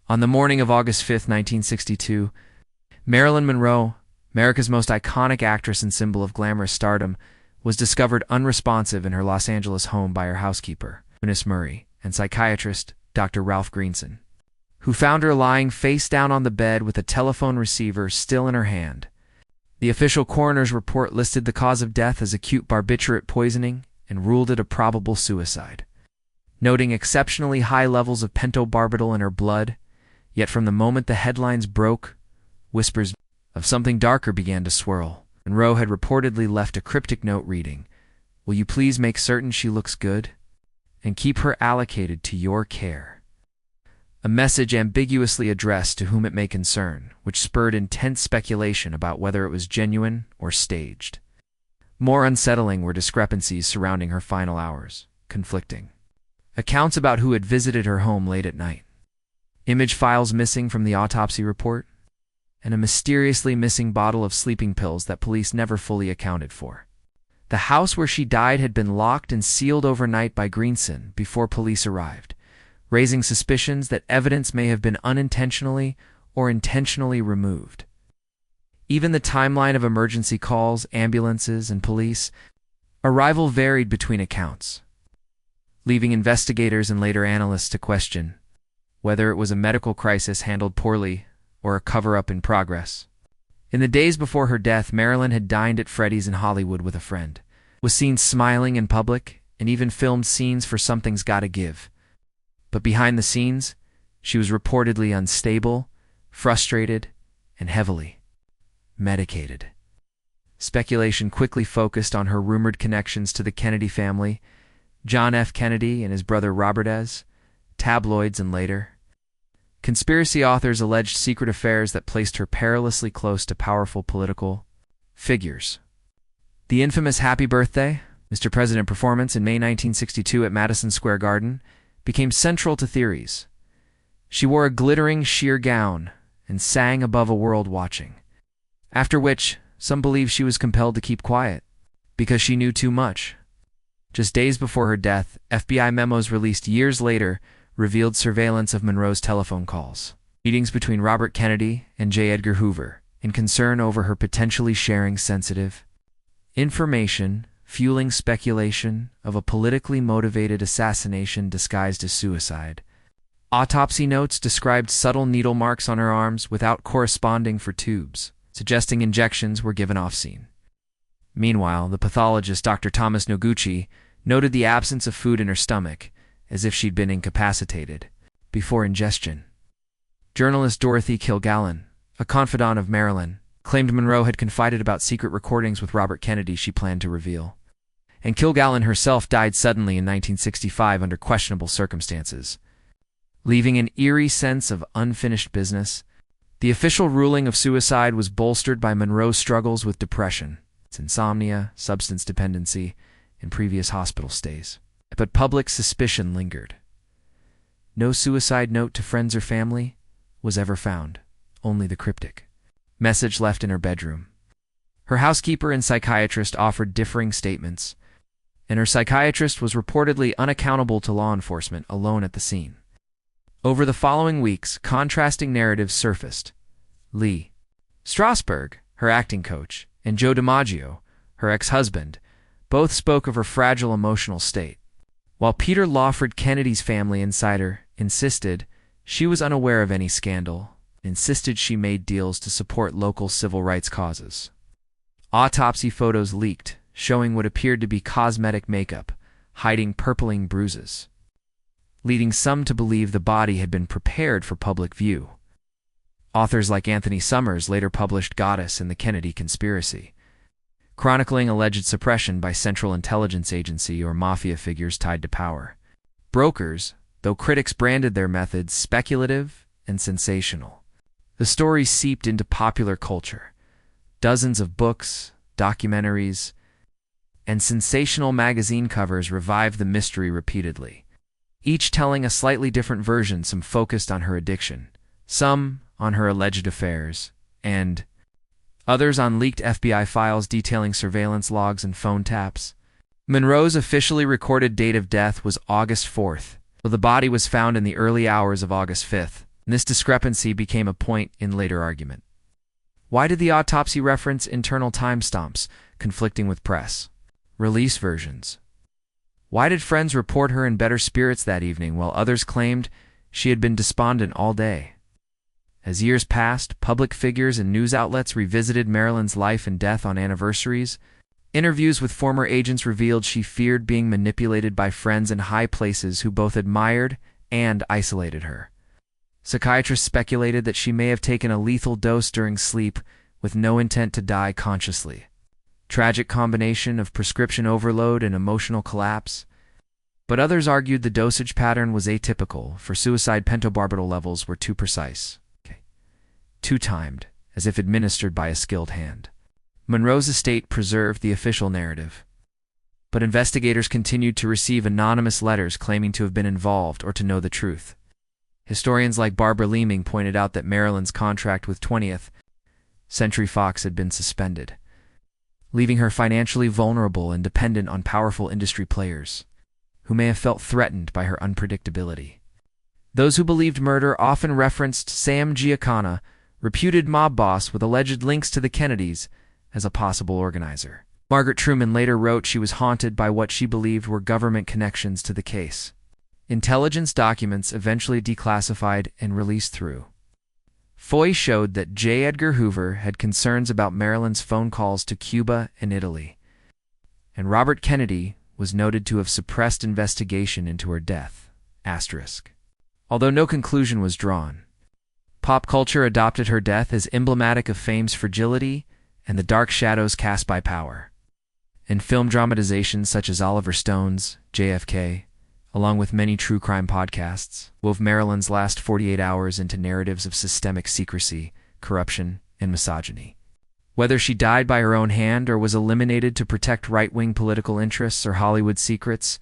On the morning of August 5, 1962, Marilyn Monroe, America's most iconic actress and symbol of glamorous stardom, was discovered unresponsive in her Los Angeles home by her housekeeper, Maura Murray, and psychiatrist, Dr. Ralph Greenson, who found her lying face down on the bed with a telephone receiver still in her hand. The official coroner's report listed the cause of death as acute barbiturate poisoning and ruled it a probable suicide, noting exceptionally high levels of pentobarbital in her blood. Yet from the moment the headlines broke, whispers of something darker began to swirl. Monroe had reportedly left a cryptic note reading, "Will you please make certain she looks good and keep her allocated to your care?" A message ambiguously addressed to whom it may concern, which spurred intense speculation about whether it was genuine or staged. More unsettling were discrepancies surrounding her final hours, conflicting accounts about who had visited her home late at night, image files missing from the autopsy report, and a mysteriously missing bottle of sleeping pills that police never fully accounted for. The house where she died had been locked and sealed overnight by Greenson before police arrived, raising suspicions that evidence may have been unintentionally or intentionally removed. Even the timeline of emergency calls, ambulances, and police arrival varied between accounts, leaving investigators and later analysts to question whether it was a medical crisis handled poorly or a cover-up in progress. In the days before her death, Marilyn had dined at Freddy's in Hollywood with a friend, was seen smiling in public, and even filmed scenes for Something's Gotta Give. But behind the scenes, she was reportedly unstable, frustrated, and heavily medicated. Speculation quickly focused on her rumored connections to the Kennedy family, John F. Kennedy and his brother Robert S., tabloids, and later conspiracy authors alleged secret affairs that placed her perilously close to powerful political figures. The infamous Happy Birthday, Mr. President performance in May 1962 at Madison Square Garden became central to theories. She wore a glittering sheer gown and sang above a world watching, after which some believe she was compelled to keep quiet because she knew too much. Just days before her death, FBI memos released years later revealed surveillance of Monroe's telephone calls, meetings between Robert Kennedy and J. Edgar Hoover, and concern over her potentially sharing sensitive information, fueling speculation of a politically motivated assassination disguised as suicide. Autopsy notes described subtle needle marks on her arms without corresponding for tubes, suggesting injections were given off-scene. Meanwhile, the pathologist Dr. Thomas Noguchi noted the absence of food in her stomach, as if she'd been incapacitated before ingestion. Journalist Dorothy Kilgallen, a confidant of Marilyn, claimed Monroe had confided about secret recordings with Robert Kennedy she planned to reveal. And Kilgallen herself died suddenly in 1965 under questionable circumstances, leaving an eerie sense of unfinished business. The official ruling of suicide was bolstered by Monroe's struggles with depression, insomnia, substance dependency, and previous hospital stays. But public suspicion lingered. No suicide note to friends or family was ever found, only the cryptic message left in her bedroom. Her housekeeper and psychiatrist offered differing statements, and her psychiatrist was reportedly unaccountable to law enforcement, alone at the scene. Over the following weeks, contrasting narratives surfaced. Lee Strasberg, her acting coach, and Joe DiMaggio, her ex-husband, both spoke of her fragile emotional state, while Peter Lawford, Kennedy's family insider, insisted she was unaware of any scandal, and insisted she made deals to support local civil rights causes. Autopsy photos leaked, showing what appeared to be cosmetic makeup, hiding purpling bruises, leading some to believe the body had been prepared for public view. Authors like Anthony Summers later published Goddess and the Kennedy Conspiracy, chronicling alleged suppression by Central Intelligence Agency or mafia figures tied to power. Brokers, though critics branded their methods speculative and sensational. The story seeped into popular culture. Dozens of books, documentaries, and sensational magazine covers revived the mystery repeatedly, each telling a slightly different version, some focused on her addiction, some on her alleged affairs, and others on leaked FBI files detailing surveillance logs and phone taps. Monroe's officially recorded date of death was August 4th, though the body was found in the early hours of August 5th. and this discrepancy became a point in later argument. Why did the autopsy reference internal timestamps conflicting with press release versions? Why did friends report her in better spirits that evening while others claimed she had been despondent all day? As years passed, public figures and news outlets revisited Marilyn's life and death on anniversaries. Interviews with former agents revealed she feared being manipulated by friends in high places who both admired and isolated her. Psychiatrists speculated that she may have taken a lethal dose during sleep with no intent to die consciously. Tragic combination of prescription overload and emotional collapse. But others argued the dosage pattern was atypical, for suicide pentobarbital levels were too precise. Too timed, as if administered by a skilled hand. Monroe's estate preserved the official narrative, but investigators continued to receive anonymous letters claiming to have been involved or to know the truth. Historians like Barbara Leeming pointed out that Marilyn's contract with 20th Century Fox had been suspended, leaving her financially vulnerable and dependent on powerful industry players, who may have felt threatened by her unpredictability. Those who believed murder often referenced Sam Giancana, reputed mob boss with alleged links to the Kennedys, as a possible organizer. Margaret Truman later wrote she was haunted by what she believed were government connections to the case. Intelligence documents eventually declassified and released through FOI showed that J. Edgar Hoover had concerns about Marilyn's phone calls to Cuba and Italy, and Robert Kennedy was noted to have suppressed investigation into her death. Although no conclusion was drawn, pop culture adopted her death as emblematic of fame's fragility and the dark shadows cast by power. And film dramatizations such as Oliver Stone's JFK, along with many true crime podcasts, wove Marilyn's last 48 hours into narratives of systemic secrecy, corruption, and misogyny. Whether she died by her own hand or was eliminated to protect right-wing political interests or Hollywood secrets,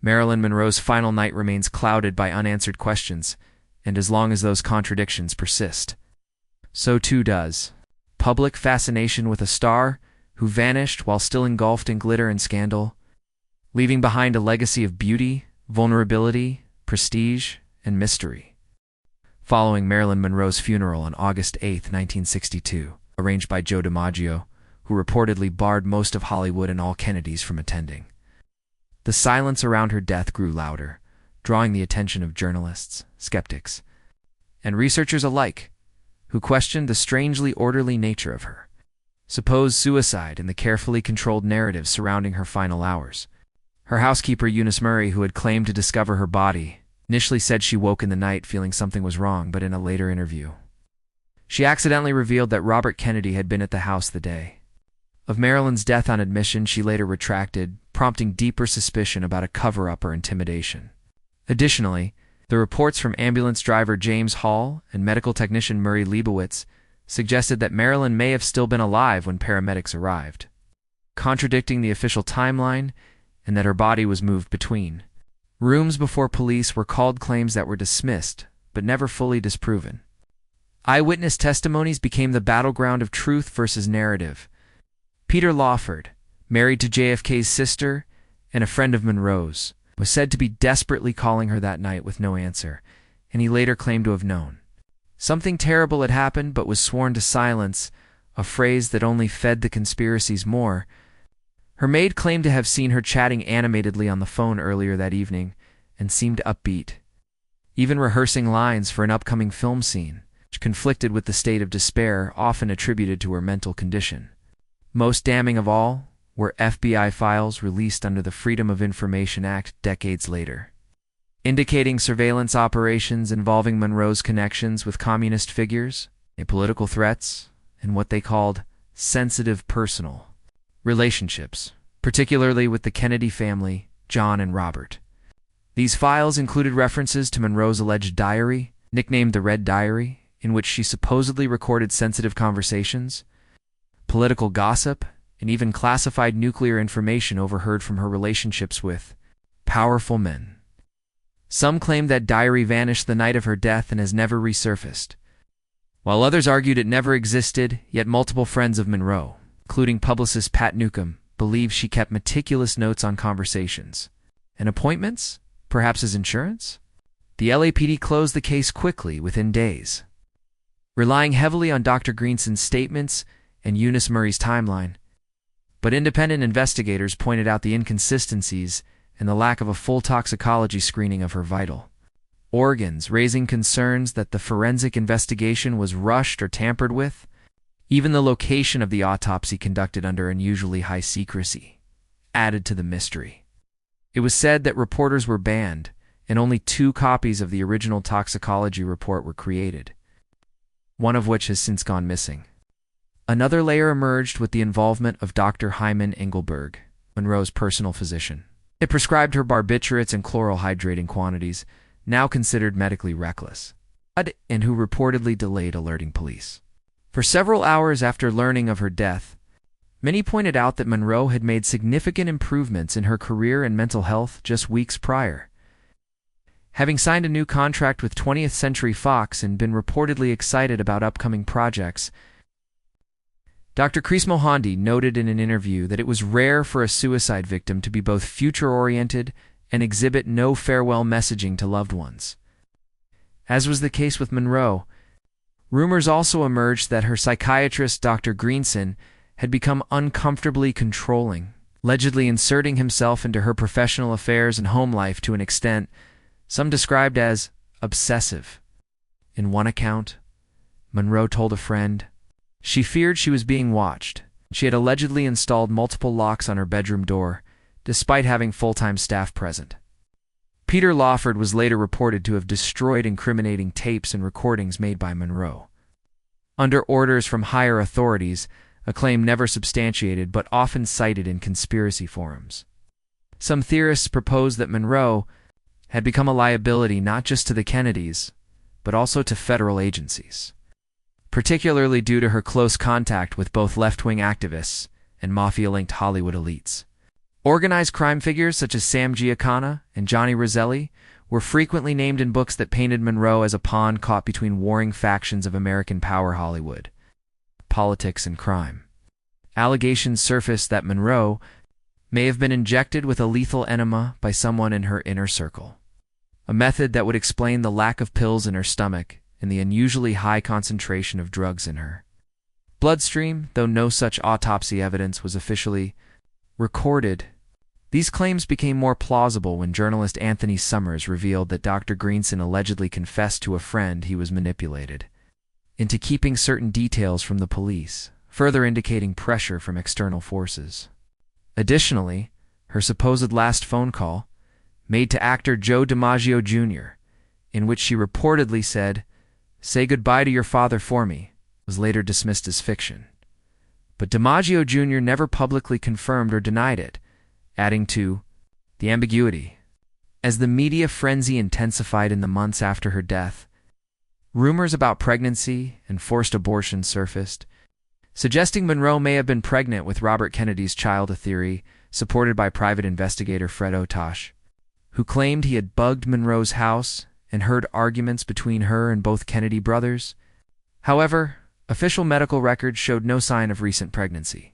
Marilyn Monroe's final night remains clouded by unanswered questions, and as long as those contradictions persist, so too does public fascination with a star who vanished while still engulfed in glitter and scandal, leaving behind a legacy of beauty, vulnerability, prestige, and mystery. Following Marilyn Monroe's funeral on August 8, 1962, arranged by Joe DiMaggio, who reportedly barred most of Hollywood and all Kennedys from attending, the silence around her death grew louder, drawing the attention of journalists, skeptics, and researchers alike, who questioned the strangely orderly nature of her supposed suicide and the carefully controlled narrative surrounding her final hours. Her housekeeper, Eunice Murray, who had claimed to discover her body, initially said she woke in the night feeling something was wrong, but in a later interview, she accidentally revealed that Robert Kennedy had been at the house the day of Marilyn's death. On admission, she later retracted, prompting deeper suspicion about a cover-up or intimidation. Additionally, the reports from ambulance driver James Hall and medical technician Murray Leibowitz suggested that Marilyn may have still been alive when paramedics arrived, contradicting the official timeline, and that her body was moved between rooms before police were called, claims that were dismissed but never fully disproven. Eyewitness testimonies became the battleground of truth versus narrative. Peter Lawford, married to JFK's sister and a friend of Monroe's, was said to be desperately calling her that night with no answer, and he later claimed to have known something terrible had happened but was sworn to silence, a phrase that only fed the conspiracies more. Her maid claimed to have seen her chatting animatedly on the phone earlier that evening and seemed upbeat, even rehearsing lines for an upcoming film scene, which conflicted with the state of despair often attributed to her mental condition. Most damning of all were FBI files released under the Freedom of Information Act decades later, indicating surveillance operations involving Monroe's connections with communist figures, political threats, and what they called sensitive personal relationships, particularly with the Kennedy family, John and Robert. These files included references to Monroe's alleged diary, nicknamed the Red Diary, in which she supposedly recorded sensitive conversations, political gossip, and even classified nuclear information overheard from her relationships with powerful men. Some claimed that diary vanished the night of her death and has never resurfaced, while others argued it never existed, yet multiple friends of Monroe, including publicist Pat Newcomb, believe she kept meticulous notes on conversations and appointments, perhaps as insurance. The LAPD closed the case quickly within days. Relying heavily on Dr. Greenson's statements and Eunice Murray's timeline, but independent investigators pointed out the inconsistencies and the lack of a full toxicology screening of her vital organs, raising concerns that the forensic investigation was rushed or tampered with. Even the location of the autopsy, conducted under unusually high secrecy, added to the mystery. It was said that reporters were banned, and only 2 copies of the original toxicology report were created, one of which has since gone missing. Another layer emerged with the involvement of Dr. Hyman Engelberg, Monroe's personal physician. It prescribed her barbiturates and chloral hydrating quantities, now considered medically reckless, and who reportedly delayed alerting police. For several hours after learning of her death, many pointed out that Monroe had made significant improvements in her career and mental health just weeks prior. Having signed a new contract with 20th Century Fox and been reportedly excited about upcoming projects, Dr. Chris Mohandi noted in an interview that it was rare for a suicide victim to be both future-oriented and exhibit no farewell messaging to loved ones. As was the case with Monroe, rumors also emerged that her psychiatrist, Dr. Greenson, had become uncomfortably controlling, allegedly inserting himself into her professional affairs and home life to an extent some described as obsessive. In one account, Monroe told a friend she feared she was being watched. She had allegedly installed multiple locks on her bedroom door, despite having full-time staff present. Peter Lawford was later reported to have destroyed incriminating tapes and recordings made by Monroe, under orders from higher authorities, a claim never substantiated but often cited in conspiracy forums. Some theorists propose that Monroe had become a liability not just to the Kennedys, but also to federal agencies, particularly due to her close contact with both left-wing activists and mafia-linked Hollywood elites. Organized crime figures such as Sam Giancana and Johnny Roselli were frequently named in books that painted Monroe as a pawn caught between warring factions of American power Hollywood, politics, and crime. Allegations surfaced that Monroe may have been injected with a lethal enema by someone in her inner circle, a method that would explain the lack of pills in her stomach and the unusually high concentration of drugs in her bloodstream, though no such autopsy evidence was officially recorded. These claims became more plausible when journalist Anthony Summers revealed that Dr. Greenson allegedly confessed to a friend he was manipulated into keeping certain details from the police, further indicating pressure from external forces. Additionally, her supposed last phone call, made to actor Joe DiMaggio Jr., in which she reportedly said, "Say goodbye to your father for me," was later dismissed as fiction. But DiMaggio Jr. never publicly confirmed or denied it, adding to the ambiguity. As the media frenzy intensified in the months after her death, rumors about pregnancy and forced abortion surfaced, suggesting Monroe may have been pregnant with Robert Kennedy's child, a theory supported by private investigator Fred Otosh, who claimed he had bugged Monroe's house and heard arguments between her and both Kennedy brothers. However, official medical records showed no sign of recent pregnancy,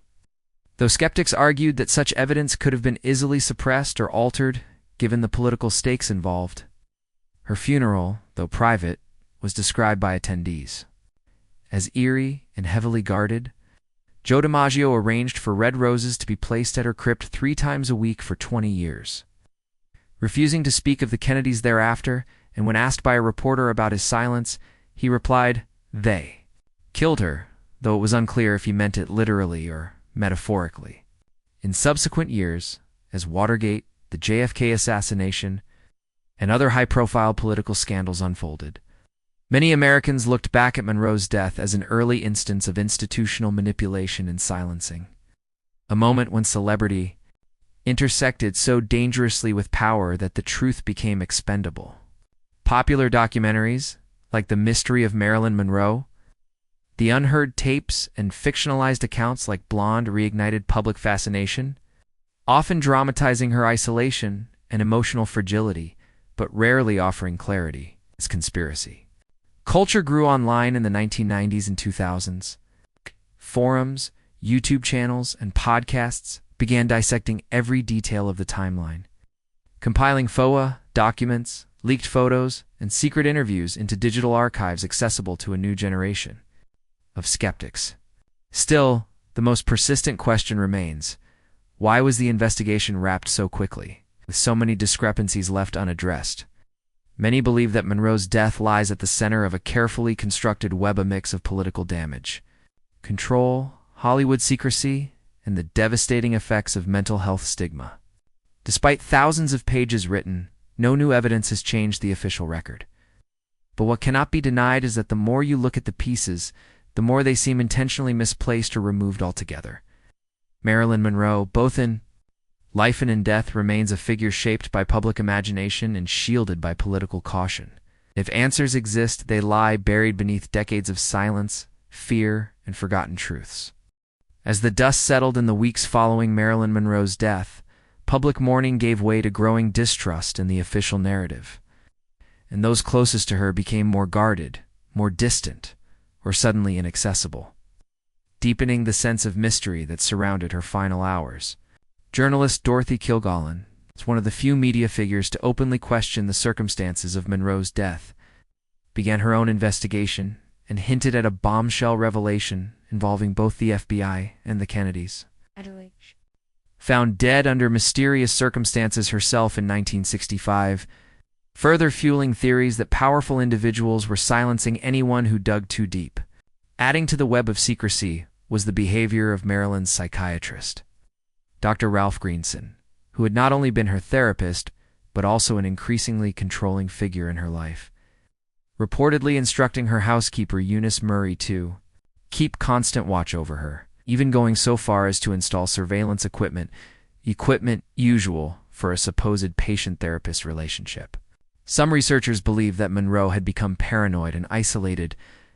though skeptics argued that such evidence could have been easily suppressed or altered given the political stakes involved. Her funeral, though private, was described by attendees as eerie and heavily guarded. Joe DiMaggio arranged for red roses to be placed at her crypt 3 times a week for 20 years. Refusing to speak of the Kennedys thereafter, and when asked by a reporter about his silence, he replied, "They killed her," though it was unclear if he meant it literally or metaphorically. In subsequent years, as Watergate, the JFK assassination, and other high-profile political scandals unfolded, many Americans looked back at Monroe's death as an early instance of institutional manipulation and silencing, a moment when celebrity intersected so dangerously with power that the truth became expendable. Popular documentaries, like The Mystery of Marilyn Monroe, the unheard tapes, and fictionalized accounts like Blonde reignited public fascination, often dramatizing her isolation and emotional fragility, but rarely offering clarity as conspiracy. Culture grew online in the 1990s and 2000s. Forums, YouTube channels, and podcasts began dissecting every detail of the timeline, compiling FOA documents, leaked photos, and secret interviews into digital archives accessible to a new generation of skeptics. Still, the most persistent question remains: why was the investigation wrapped so quickly, with so many discrepancies left unaddressed? Many believe that Monroe's death lies at the center of a carefully constructed web, a mix of political damage, control, Hollywood secrecy, and the devastating effects of mental health stigma. Despite thousands of pages written, no new evidence has changed the official record. But what cannot be denied is that the more you look at the pieces, the more they seem intentionally misplaced or removed altogether. Marilyn Monroe, both in life and in death, remains a figure shaped by public imagination and shielded by political caution. If answers exist, they lie buried beneath decades of silence, fear, and forgotten truths. As the dust settled in the weeks following Marilyn Monroe's death, public mourning gave way to growing distrust in the official narrative, and those closest to her became more guarded, more distant, or suddenly inaccessible, deepening the sense of mystery that surrounded her final hours. Journalist Dorothy Kilgallen is one of the few media figures to openly question the circumstances of Monroe's death, began her own investigation, and hinted at a bombshell revelation involving both the FBI and the Kennedys. Found dead under mysterious circumstances herself in 1965, further fueling theories that powerful individuals were silencing anyone who dug too deep. Adding to the web of secrecy was the behavior of Marilyn's psychiatrist, Dr. Ralph Greenson, who had not only been her therapist, but also an increasingly controlling figure in her life, reportedly instructing her housekeeper Eunice Murray to keep constant watch over her, even going so far as to install surveillance equipment usual for a supposed patient-therapist relationship. Some researchers believe that Monroe had become paranoid and isolated,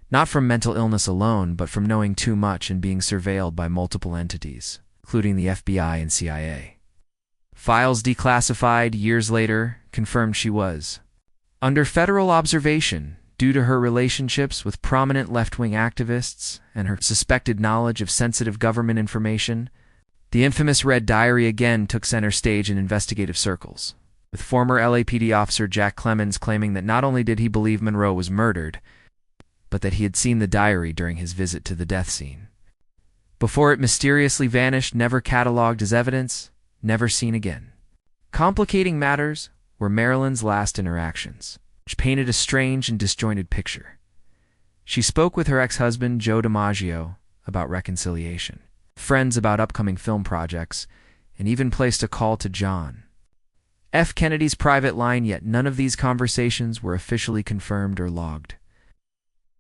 not from mental illness alone, but from knowing too much and being surveilled by multiple entities, including the FBI and CIA. Files declassified years later confirmed she was under federal observation due to her relationships with prominent left-wing activists and her suspected knowledge of sensitive government information. The infamous Red Diary again took center stage in investigative circles, with former LAPD officer Jack Clemens claiming that not only did he believe Monroe was murdered, but that he had seen the diary during his visit to the death scene. Before it mysteriously vanished, never cataloged as evidence, never seen again. Complicating matters were Marilyn's last interactions, which painted a strange and disjointed picture. She spoke with her ex-husband, Joe DiMaggio, about reconciliation, friends about upcoming film projects, and even placed a call to John F. Kennedy's private line, yet none of these conversations were officially confirmed or logged.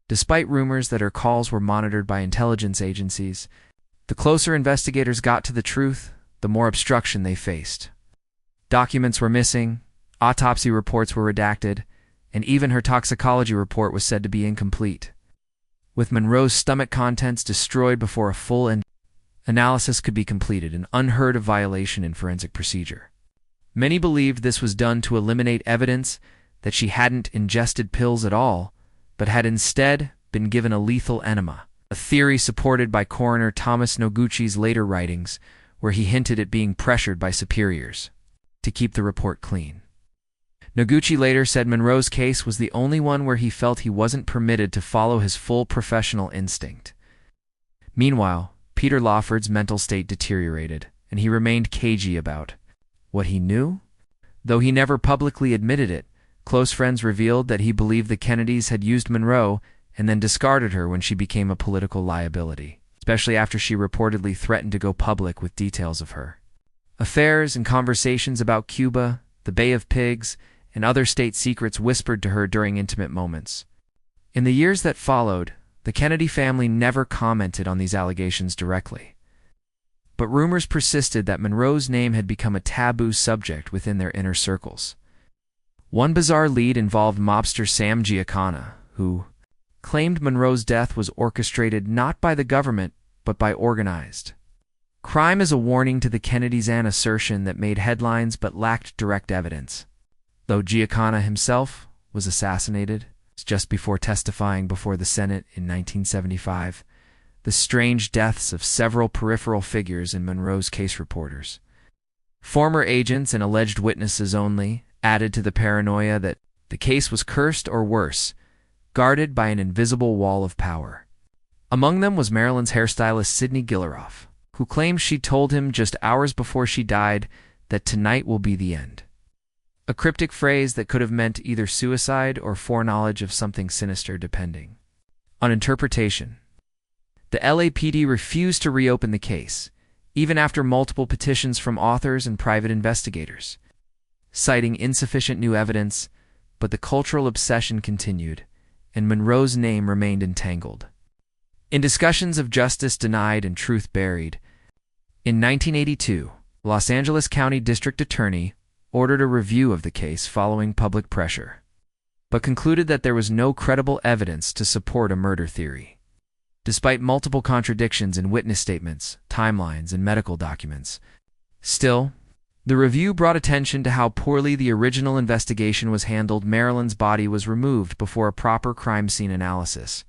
Despite rumors that her calls were monitored by intelligence agencies, the closer investigators got to the truth, the more obstruction they faced. Documents were missing, autopsy reports were redacted, and even her toxicology report was said to be incomplete. With Monroe's stomach contents destroyed before a full analysis could be completed, an unheard-of violation in forensic procedure. Many believed this was done to eliminate evidence that she hadn't ingested pills at all, but had instead been given a lethal enema, a theory supported by coroner Thomas Noguchi's later writings, where he hinted at being pressured by superiors to keep the report clean. Noguchi later said Monroe's case was the only one where he felt he wasn't permitted to follow his full professional instinct. Meanwhile, Peter Lawford's mental state deteriorated, and he remained cagey about what he knew. Though he never publicly admitted it, close friends revealed that he believed the Kennedys had used Monroe and then discarded her when she became a political liability, especially after she reportedly threatened to go public with details of her affairs and conversations about Cuba, the Bay of Pigs, and other state secrets whispered to her during intimate moments. In the years that followed, the Kennedy family never commented on these allegations directly, but rumors persisted that Monroe's name had become a taboo subject within their inner circles. One bizarre lead involved mobster Sam Giancana, who claimed Monroe's death was orchestrated not by the government, but by organized crime as a warning to the Kennedys, an assertion that made headlines but lacked direct evidence. Though Giancana himself was assassinated just before testifying before the Senate in 1975, the strange deaths of several peripheral figures in Monroe's case reporters, former agents and alleged witnesses only, added to the paranoia that The case was cursed or worse, guarded by an invisible wall of power. Among them was Marilyn's hairstylist Sidney Gilleroff, who claimed she told him just hours before she died that tonight will be the end. A cryptic phrase that could have meant either suicide or foreknowledge of something sinister, depending on interpretation. The LAPD refused to reopen the case, even after multiple petitions from authors and private investigators, citing insufficient new evidence, but the cultural obsession continued, and Monroe's name remained entangled in discussions of justice denied and truth buried. In 1982, Los Angeles County District Attorney ordered a review of the case following public pressure, but concluded that there was no credible evidence to support a murder theory. Despite multiple contradictions in witness statements, timelines, and medical documents, still, the review brought attention to how poorly the original investigation was handled. Marilyn's body was removed before a proper crime scene analysis,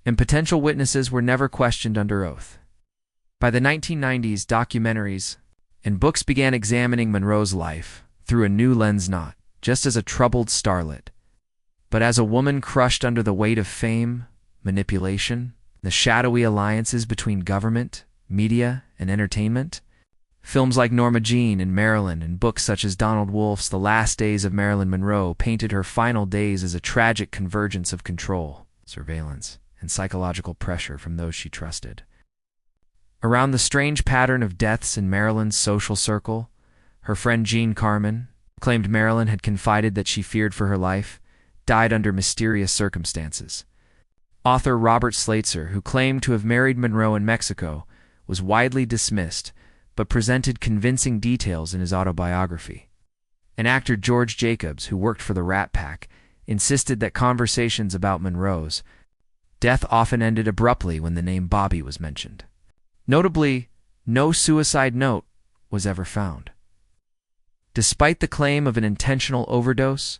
and potential witnesses were never questioned under oath. By the 1990s, documentaries and books began examining Monroe's life through a new lens, not just as a troubled starlet, but as a woman crushed under the weight of fame, manipulation, the shadowy alliances between government, media, and entertainment. Films like Norma Jean and Marilyn and books such as Donald Wolfe's The Last Days of Marilyn Monroe painted her final days as a tragic convergence of control, surveillance, and psychological pressure from those she trusted. Around the strange pattern of deaths in Marilyn's social circle, her friend Jean Carmen claimed Marilyn had confided that she feared for her life, died under mysterious circumstances. Author Robert Slater, who claimed to have married Monroe in Mexico, was widely dismissed, but presented convincing details in his autobiography. And actor George Jacobs, who worked for the Rat Pack, insisted that conversations about Monroe's death often ended abruptly when the name Bobby was mentioned. Notably, no suicide note was ever found. Despite the claim of an intentional overdose,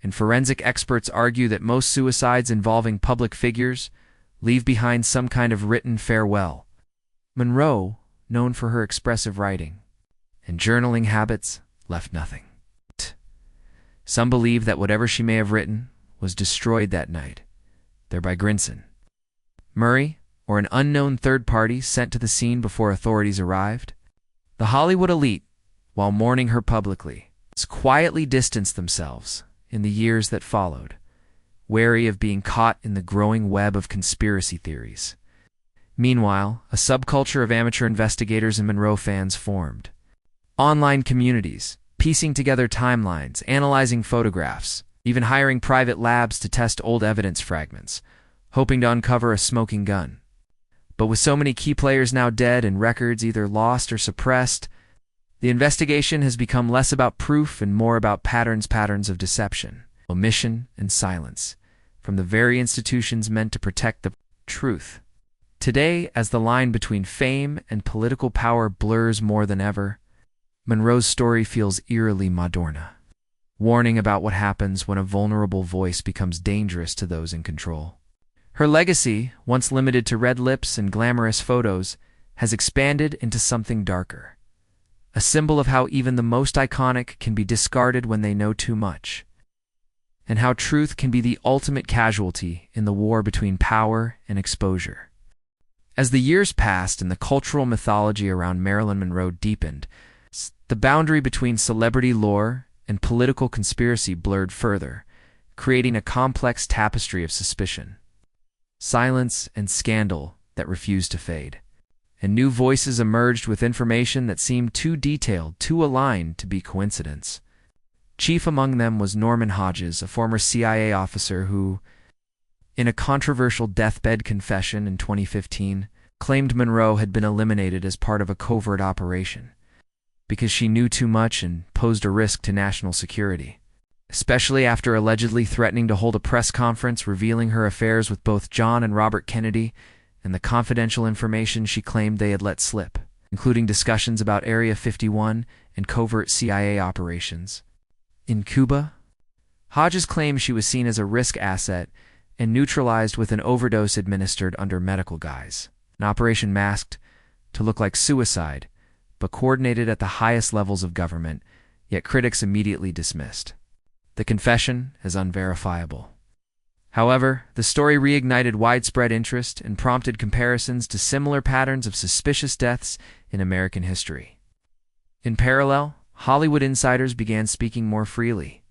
and forensic experts argue that most suicides involving public figures leave behind some kind of written farewell, Monroe, known for her expressive writing and journaling habits, left nothing. Some believe that whatever she may have written was destroyed that night, thereby Grinson Murray, or an unknown third party sent to the scene before authorities arrived. The Hollywood elite, while mourning her publicly, quietly distanced themselves in the years that followed, wary of being caught in the growing web of conspiracy theories. Meanwhile, a subculture of amateur investigators and Monroe fans formed. Online communities, piecing together timelines, analyzing photographs, even hiring private labs to test old evidence fragments, hoping to uncover a smoking gun. But with so many key players now dead and records either lost or suppressed, the investigation has become less about proof and more about patterns of deception, omission, and silence, from the very institutions meant to protect the truth. Today, as the line between fame and political power blurs more than ever, Monroe's story feels eerily Madonna, warning about what happens when a vulnerable voice becomes dangerous to those in control. Her legacy, once limited to red lips and glamorous photos, has expanded into something darker. A symbol of how even the most iconic can be discarded when they know too much, and how truth can be the ultimate casualty in the war between power and exposure. As the years passed and the cultural mythology around Marilyn Monroe deepened, the boundary between celebrity lore and political conspiracy blurred further, creating a complex tapestry of suspicion, silence, and scandal that refused to fade. And new voices emerged with information that seemed too detailed, too aligned to be coincidence. Chief among them was Norman Hodges, a former CIA officer who, in a controversial deathbed confession in 2015, claimed Monroe had been eliminated as part of a covert operation because she knew too much and posed a risk to national security, especially after allegedly threatening to hold a press conference revealing her affairs with both John and Robert Kennedy and the confidential information she claimed they had let slip, including discussions about Area 51 and covert CIA operations. In Cuba, Hodges claimed she was seen as a risk asset and neutralized with an overdose administered under medical guise, an operation masked to look like suicide, but coordinated at the highest levels of government, yet critics immediately dismissed. the confession as unverifiable. However, the story reignited widespread interest and prompted comparisons to similar patterns of suspicious deaths in American history. In parallel, Hollywood insiders began speaking more freely.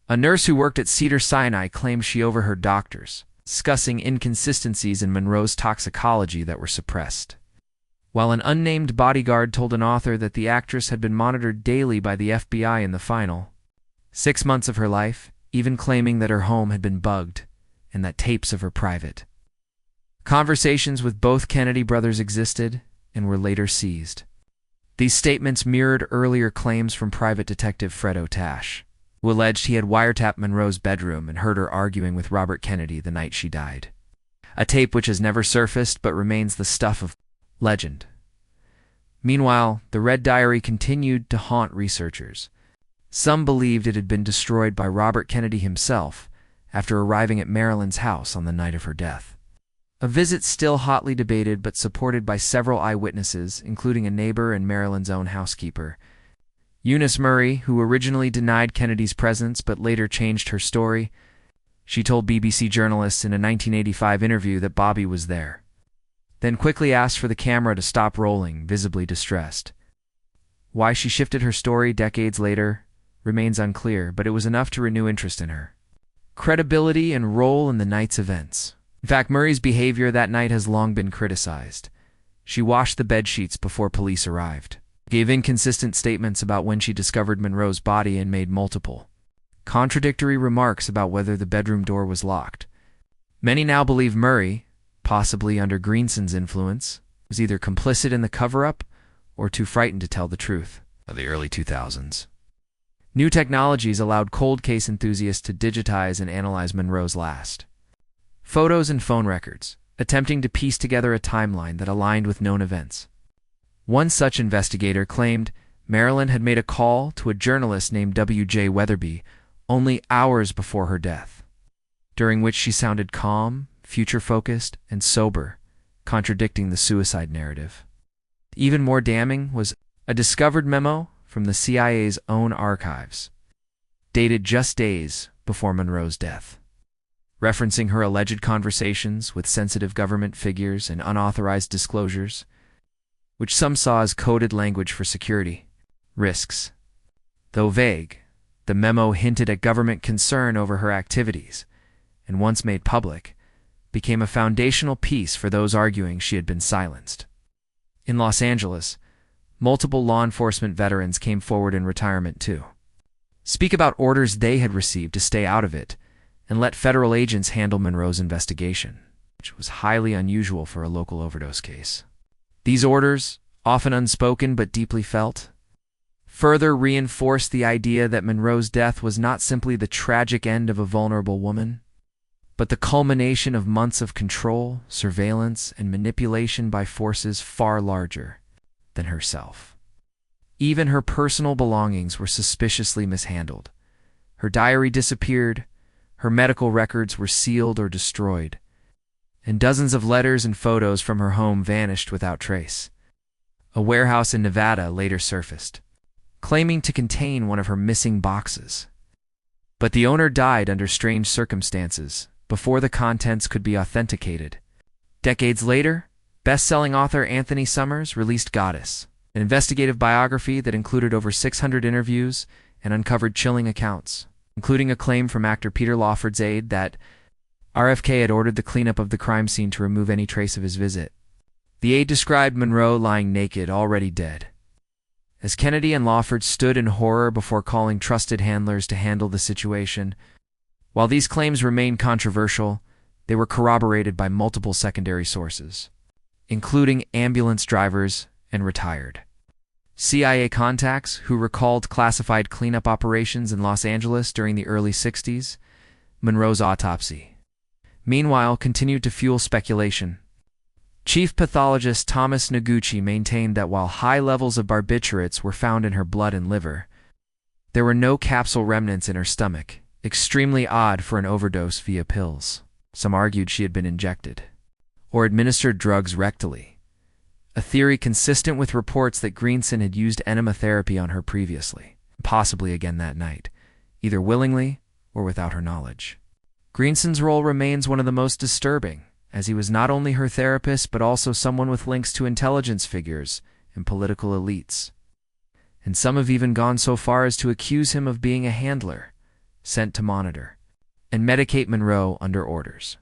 A nurse who worked at Cedars-Sinai claimed she overheard doctors discussing inconsistencies in Monroe's toxicology that were suppressed, while an unnamed bodyguard told an author that the actress had been monitored daily by the FBI in the final 6 months of her life, even claiming that her home had been bugged and that tapes of her private conversations with both Kennedy brothers existed and were later seized. These statements mirrored earlier claims from private detective Fred O'Tash, who alleged he had wiretapped Monroe's bedroom and heard her arguing with Robert Kennedy the night she died, a tape which has never surfaced but remains the stuff of legend. Meanwhile, the Red Diary continued to haunt researchers. Some believed it had been destroyed by Robert Kennedy himself after arriving at Marilyn's house on the night of her death. A visit still hotly debated but supported by several eyewitnesses, including a neighbor and Marilyn's own housekeeper, Eunice Murray, who originally denied Kennedy's presence but later changed her story. She told BBC journalists in a 1985 interview that Bobby was there, then quickly asked for the camera to stop rolling, visibly distressed. Why she shifted her story decades later remains unclear, but it was enough to renew interest in her credibility and role in the night's events. In fact, Murray's behavior that night has long been criticized. She washed the bedsheets before police arrived, gave inconsistent statements about when she discovered Monroe's body, and made multiple contradictory remarks about whether the bedroom door was locked. Many now believe Murray, possibly under Greenson's influence, was either complicit in the cover-up or too frightened to tell the truth. Of the early 2000s, new technologies allowed cold case enthusiasts to digitize and analyze Monroe's last photos and phone records, attempting to piece together a timeline that aligned with known events. One such investigator claimed Marilyn had made a call to a journalist named W.J. Weatherby only hours before her death, during which she sounded calm, future-focused, and sober, contradicting the suicide narrative. Even more damning was a discovered memo from the CIA's own archives, dated just days before Monroe's death, referencing her alleged conversations with sensitive government figures and unauthorized disclosures, which some saw as coded language for security risks. Though vague, the memo hinted at government concern over her activities, and once made public, became a foundational piece for those arguing she had been silenced. In Los Angeles, multiple law enforcement veterans came forward in retirement too, speak about orders they had received to stay out of it and let federal agents handle Monroe's investigation, which was highly unusual for a local overdose case. These orders, often unspoken but deeply felt, further reinforced the idea that Monroe's death was not simply the tragic end of a vulnerable woman, but the culmination of months of control, surveillance, and manipulation by forces far larger than herself. Even her personal belongings were suspiciously mishandled. Her diary disappeared, her medical records were sealed or destroyed, and dozens of letters and photos from her home vanished without trace. A warehouse in Nevada later surfaced, claiming to contain one of her missing boxes. But the owner died under strange circumstances before the contents could be authenticated. Decades later, best-selling author Anthony Summers released Goddess, an investigative biography that included over 600 interviews and uncovered chilling accounts, including a claim from actor Peter Lawford's aide that RFK had ordered the cleanup of the crime scene to remove any trace of his visit. The aide described Monroe lying naked, already dead. As Kennedy and Lawford stood in horror before calling trusted handlers to handle the situation, while these claims remained controversial, they were corroborated by multiple secondary sources, including ambulance drivers and retired CIA contacts who recalled classified cleanup operations in Los Angeles during the early 60s. Monroe's autopsy, meanwhile, continued to fuel speculation. Chief pathologist Thomas Noguchi maintained that while high levels of barbiturates were found in her blood and liver, there were no capsule remnants in her stomach, extremely odd for an overdose via pills. Some argued she had been injected or administered drugs rectally, a theory consistent with reports that Greenson had used enema therapy on her previously, possibly again that night, either willingly or without her knowledge. Greenson's role remains one of the most disturbing, as he was not only her therapist but also someone with links to intelligence figures and political elites. And some have even gone so far as to accuse him of being a handler, sent to monitor and medicate Monroe under orders.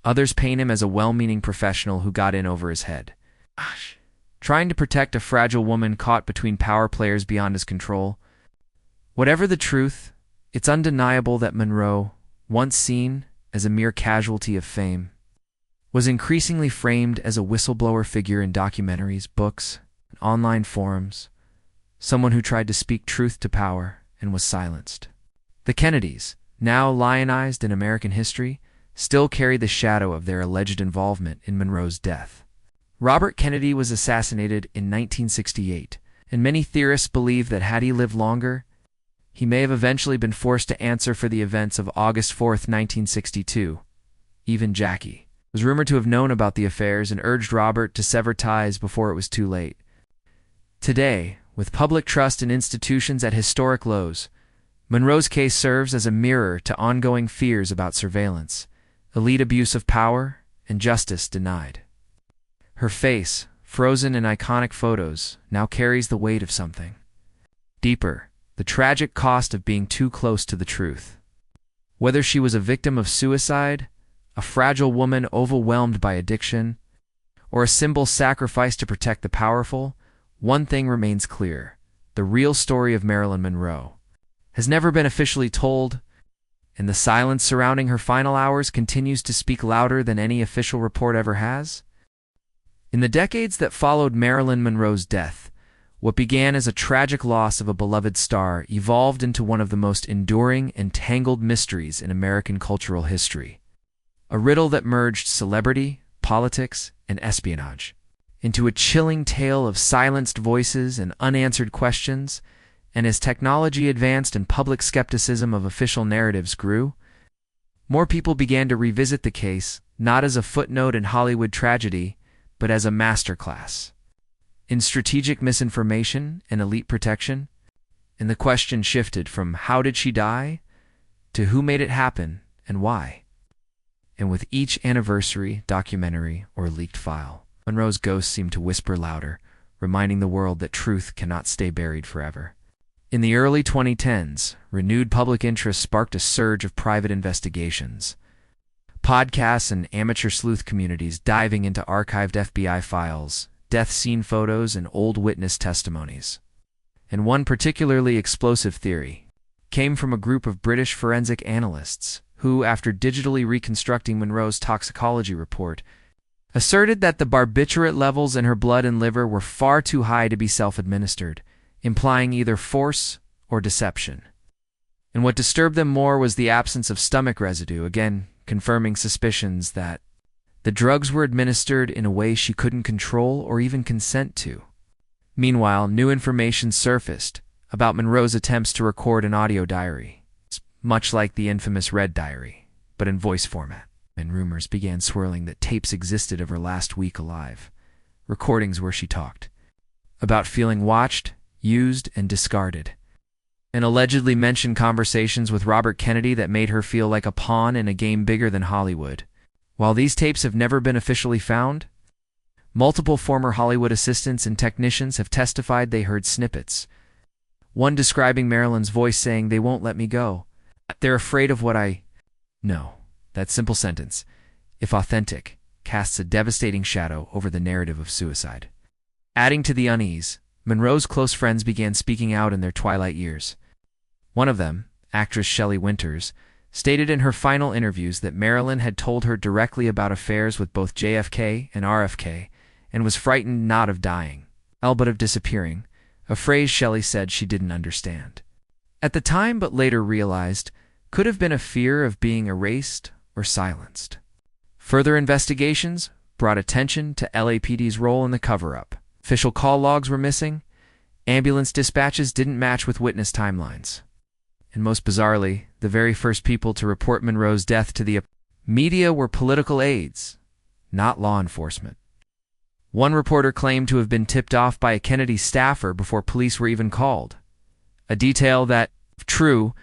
Others paint him as a well-meaning professional who got in over his head, trying to protect a fragile woman caught between power players beyond his control. Whatever the truth, it's undeniable that Monroe, once seen as a mere casualty of fame, was increasingly framed as a whistleblower figure in documentaries, books, and online forums, someone who tried to speak truth to power and was silenced. The Kennedys, now lionized in American history, still carry the shadow of their alleged involvement in Monroe's death. Robert Kennedy was assassinated in 1968, and many theorists believe that had he lived longer, he may have eventually been forced to answer for the events of August 4, 1962. Even Jackie was rumored to have known about the affairs and urged Robert to sever ties before it was too late. Today, with public trust in institutions at historic lows, Monroe's case serves as a mirror to ongoing fears about surveillance, elite abuse of power, and justice denied. Her face, frozen in iconic photos, now carries the weight of something deeper, the tragic cost of being too close to the truth. Whether she was a victim of suicide, a fragile woman overwhelmed by addiction, or a symbol sacrificed to protect the powerful, one thing remains clear: the real story of Marilyn Monroe has never been officially told, and the silence surrounding her final hours continues to speak louder than any official report ever has. In the decades that followed Marilyn Monroe's death, what began as a tragic loss of a beloved star evolved into one of the most enduring and tangled mysteries in American cultural history. A riddle that merged celebrity, politics, and espionage into a chilling tale of silenced voices and unanswered questions. And as technology advanced and public skepticism of official narratives grew, more people began to revisit the case not as a footnote in Hollywood tragedy, but as a masterclass in strategic misinformation and elite protection. And the question shifted from how did she die to who made it happen and why. And with each anniversary, documentary, or leaked file, Monroe's ghost seemed to whisper louder, reminding the world that truth cannot stay buried forever. In the early 2010s, renewed public interest sparked a surge of private investigations. Podcasts and amateur sleuth communities diving into archived FBI files, death scene photos, and old witness testimonies. And one particularly explosive theory came from a group of British forensic analysts who, after digitally reconstructing Monroe's toxicology report, asserted that the barbiturate levels in her blood and liver were far too high to be self-administered, implying either force or deception. And what disturbed them more was the absence of stomach residue, again confirming suspicions that the drugs were administered in a way she couldn't control or even consent to. Meanwhile, new information surfaced about Monroe's attempts to record an audio diary, much like the infamous Red Diary, but in voice format. And rumors began swirling that tapes existed of her last week alive, recordings where she talked about feeling watched, used, and discarded, and allegedly mentioned conversations with Robert Kennedy that made her feel like a pawn in a game bigger than Hollywood. While these tapes have never been officially found, multiple former Hollywood assistants and technicians have testified they heard snippets. One describing Marilyn's voice saying, "They won't let me go. They're afraid of what I know." That simple sentence, if authentic, casts a devastating shadow over the narrative of suicide. Adding to the unease, Monroe's close friends began speaking out in their twilight years. One of them, actress Shelley Winters, stated in her final interviews that Marilyn had told her directly about affairs with both JFK and RFK and was frightened not of dying, but of disappearing, a phrase Shelley said she didn't understand at the time but later realized could have been a fear of being erased or silenced. Further investigations brought attention to LAPD's role in the cover-up. Official call logs were missing, ambulance dispatches didn't match with witness timelines. And most bizarrely, the very first people to report Monroe's death to the media were political aides, not law enforcement. One reporter claimed to have been tipped off by a Kennedy staffer before police were even called, a detail that, if true,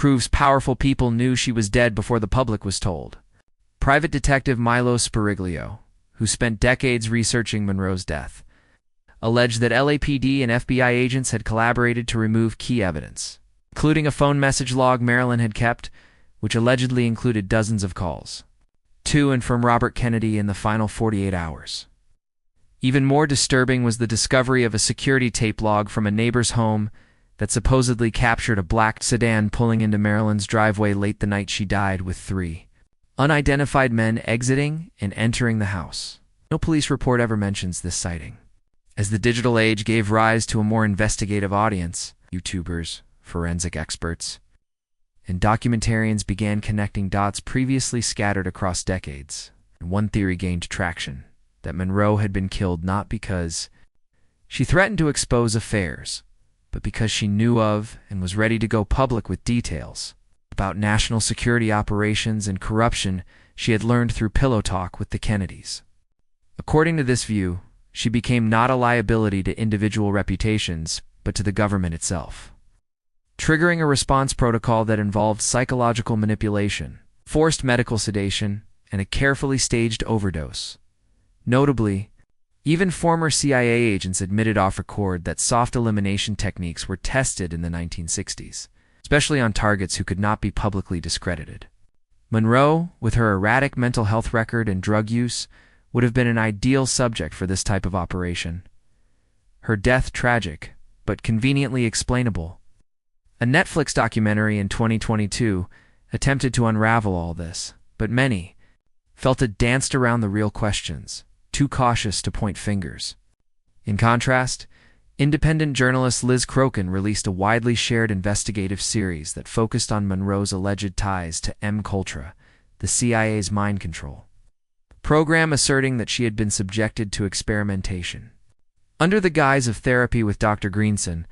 proves powerful people knew she was dead before the public was told. Private Detective Milo Spiriglio, who spent decades researching Monroe's death, alleged that LAPD and FBI agents had collaborated to remove key evidence, including a phone message log Marilyn had kept, which allegedly included dozens of calls to and from Robert Kennedy in the final 48 hours. Even more disturbing was the discovery of a security tape log from a neighbor's home that supposedly captured a black sedan pulling into Marilyn's driveway late the night she died, with 3 unidentified men exiting and entering the house. No police report ever mentions this sighting. As the digital age gave rise to a more investigative audience, YouTubers, forensic experts, and documentarians began connecting dots previously scattered across decades, and one theory gained traction: that Monroe had been killed not because she threatened to expose affairs, but because she knew of and was ready to go public with details about national security operations and corruption she had learned through pillow talk with the Kennedys. According to this view, she became not a liability to individual reputations, but to the government itself, triggering a response protocol that involved psychological manipulation, forced medical sedation, and a carefully staged overdose. Notably, even former CIA agents admitted off record that soft elimination techniques were tested in the 1960s, especially on targets who could not be publicly discredited. Monroe, with her erratic mental health record and drug use, would have been an ideal subject for this type of operation. Her death tragic, but conveniently explainable. A Netflix documentary in 2022 attempted to unravel all this, but many felt it danced around the real questions, too cautious to point fingers. In contrast, independent journalist Liz Crokin released a widely shared investigative series that focused on Monroe's alleged ties to MKUltra, the CIA's mind control program, asserting that she had been subjected to experimentation under the guise of therapy with Dr. Greenson.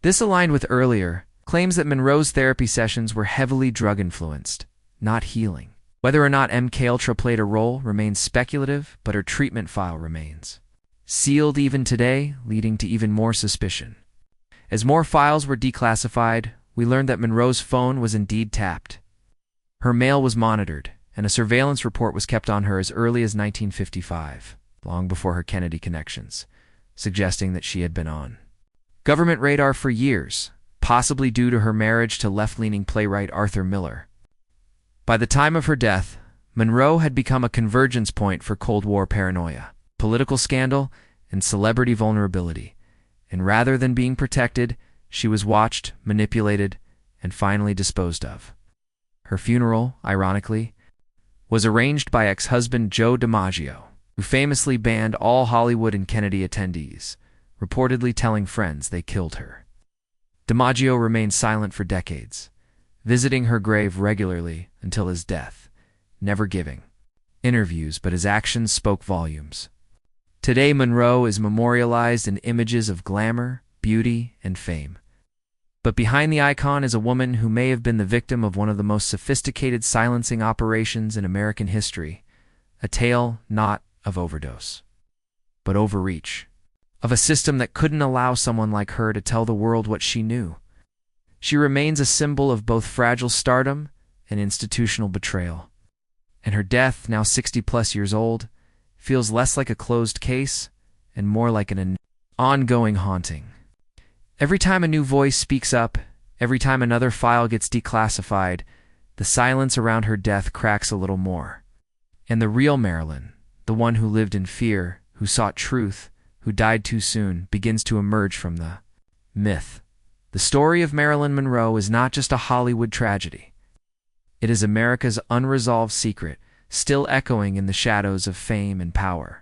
This aligned with earlier claims that Monroe's therapy sessions were heavily drug-influenced, not healing. Whether or not MKUltra played a role remains speculative, but her treatment file remains sealed even today, leading to even more suspicion. As more files were declassified, we learned that Monroe's phone was indeed tapped. Her mail was monitored, and a surveillance report was kept on her as early as 1955, long before her Kennedy connections, suggesting that she had been on government radar for years, possibly due to her marriage to left-leaning playwright Arthur Miller. By the time of her death, Monroe had become a convergence point for Cold War paranoia, political scandal, and celebrity vulnerability, and rather than being protected, she was watched, manipulated, and finally disposed of. Her funeral, ironically, was arranged by ex-husband Joe DiMaggio, who famously banned all Hollywood and Kennedy attendees, reportedly telling friends they killed her. DiMaggio remained silent for decades, visiting her grave regularly until his death, never giving interviews, but his actions spoke volumes. Today, Monroe is memorialized in images of glamour, beauty, and fame. But behind the icon is a woman who may have been the victim of one of the most sophisticated silencing operations in American history, a tale not of overdose, but overreach, of a system that couldn't allow someone like her to tell the world what she knew. She remains a symbol of both fragile stardom and institutional betrayal, and her death, now 60-plus years old, feels less like a closed case and more like an ongoing haunting. Every time a new voice speaks up, every time another file gets declassified, the silence around her death cracks a little more. And the real Marilyn, the one who lived in fear, who sought truth, who died too soon, begins to emerge from the myth. The story of Marilyn Monroe is not just a Hollywood tragedy. It is America's unresolved secret, still echoing in the shadows of fame and power.